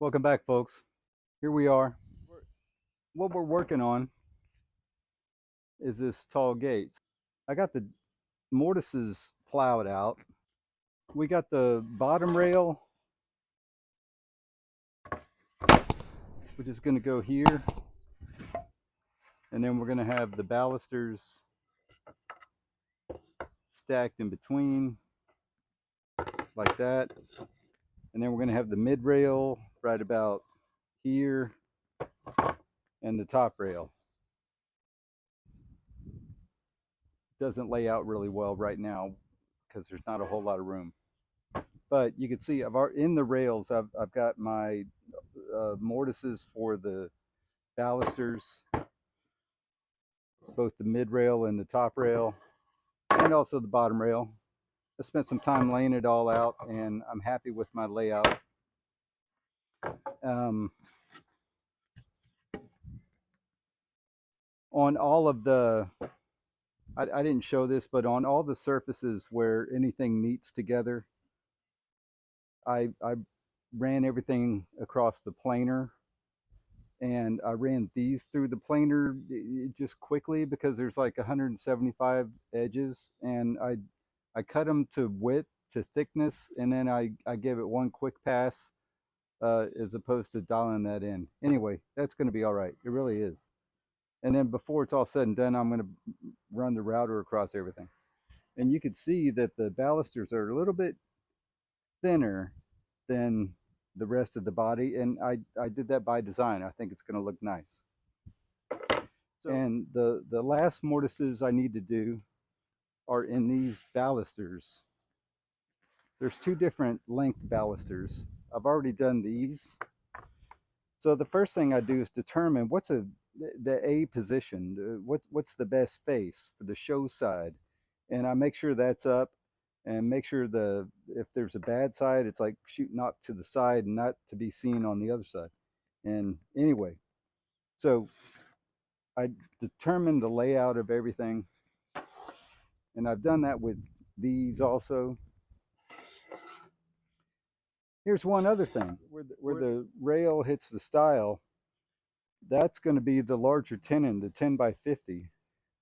Welcome back, folks. Here we are. What we're working on is this tall gate. I got the mortises plowed out. We got the bottom rail, which is going to go here. And then we're going to have the balusters stacked in between, like that. And then we're going to have the mid rail right about here, and the top rail. Doesn't lay out really well right now because there's not a whole lot of room. But you can see in the rails, I've got my mortises for the balusters, both the mid rail and the top rail, and also the bottom rail. I spent some time laying it all out, and I'm happy with my layout. On all of the, I didn't show this, but on all the surfaces where anything meets together, I ran everything across the planer, and I ran these through the planer just quickly because there's like 175 edges, and I cut them to width, to thickness, and then I gave it one quick pass as opposed to dialing that in. Anyway, that's going to be all right. It really is. And then before it's all said and done, I'm going to run the router across everything. And you can see that the balusters are a little bit thinner than the rest of the body, and I did that by design. I think it's going to look nice. So, and the last mortises I need to do are in these balusters. There's two different length balusters. I've already done these. So the first thing I do is determine what's the A position, what's the best face for the show side, and I make sure that's up, and make sure if there's a bad side, it's like shooting off to the side and not to be seen on the other side. And anyway, so I determined the layout of everything, and I've done that with these also. Here's one other thing, where the rail hits the stile, that's going to be the larger tenon, the 10 by 50.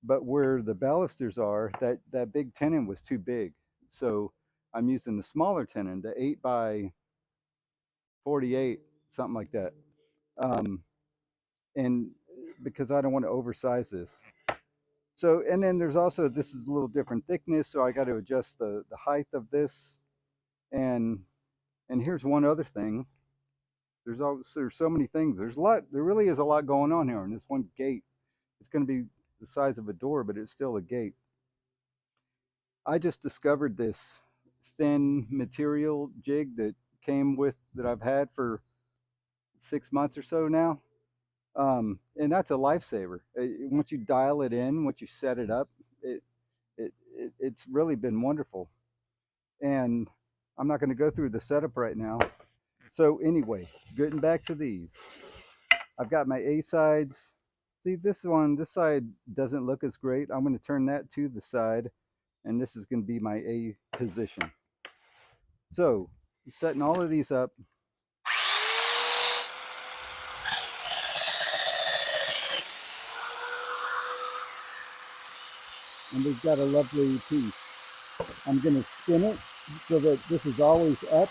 But where the balusters are, that big tenon was too big. So I'm using the smaller tenon, the 8 by 48, something like that. And because I don't want to oversize this. So, and then there's also, this is a little different thickness, so I got to adjust the height of this. And here's one other thing. There's so many things. There really is a lot going on here in this one gate. It's going to be the size of a door, but it's still a gate. I just discovered this thin material jig that I've had for 6 months or so now. And that's a lifesaver. Once you dial it in, once you set it up, it's really been wonderful. And I'm not going to go through the setup right now. So anyway, getting back to these, I've got my A sides. See, this side doesn't look as great. I'm going to turn that to the side, and this is going to be my A position. So setting all of these up. And we've got a lovely piece. I'm going to spin it so that this is always up